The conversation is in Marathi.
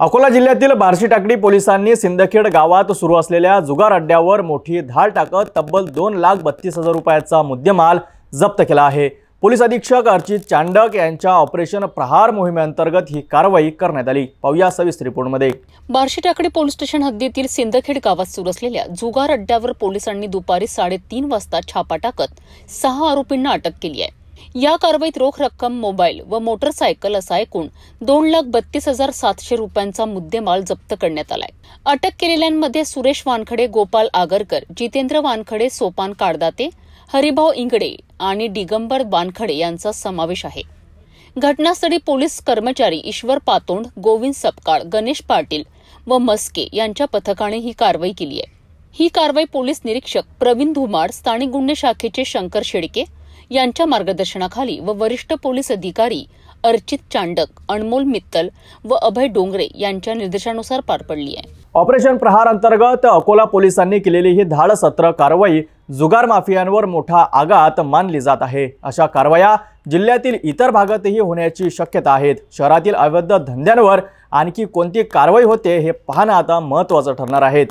अकोला जिल्ह्यातील बार्शी टाकडी पोलिसांनी सिंदखेड गावात सुरू असलेल्या जुगार अड्ड्यावर मोठी धाड टाकत तब्बल 2,32,000 रुपयाचा मुद्देमाल जप्त केला आहे। पोलीस अधीक्षक अर्चित चांडक यांच्या ऑपरेशन प्रहार मोहिमेअंतर्गत ही कारवाई करण्यात आली। पाहूया सविस्तर रिपोर्टमध्ये। बार्शी टाकडी पोलीस स्टेशन हद्दीतील सिंदखेड गावात सुरू असलेल्या जुगार अड्ड्यावर पोलिसांनी दुपारी 3:30 वाजता छापा टाकत 6 आरोपींना अटक केली आहे। या कारवाईत रोख रक्कम, मोबाईल व मोटरसायकल असा एकूण 2,32,700 रुपयांचा मुद्देमाल जप्त करण्यात आलाय। अटक केलेल्यांमध्ये सुरेश वानखडे, गोपाल आगरकर, जितेंद्र वानखडे, सोपान काळदाते, हरिभाऊ इंगडे आणि दिगंबर वानखडे यांचा समावेश आहे। घटनास्थळी पोलीस कर्मचारी ईश्वर पातोंड, गोविंद सपकाळ, गणेश पाटील व मस्के यांच्या पथकाने ही कारवाई केली आहे। ही कारवाई पोलीस निरीक्षक प्रवीण धुमाड, स्थानिक गुन्हे शाखेचे शंकर शेडके यांच्या मार्गदर्शनाखाली व वरिष्ठ पोलीस अधिकारी अर्चित चांडक, अनमोल मित्तल व अभय डोंगरे यांच्या निर्देशानुसार पार पडली आहे। ऑपरेशन प्रहार अंतर्गत अकोला पोलिसांनी केलेली ही धाडसत्र कारवाई जुगार माफियांवर मोठा आघात मानली जात आहे। अशा कारवाया जिल्ह्यातील इतर भागातही होण्याची शक्यता आहे। शहरातील अवैध धंद्यांवर आणखी कोणती कारवाई होते हे पाहणं आता महत्त्वाचं ठरणार आहे।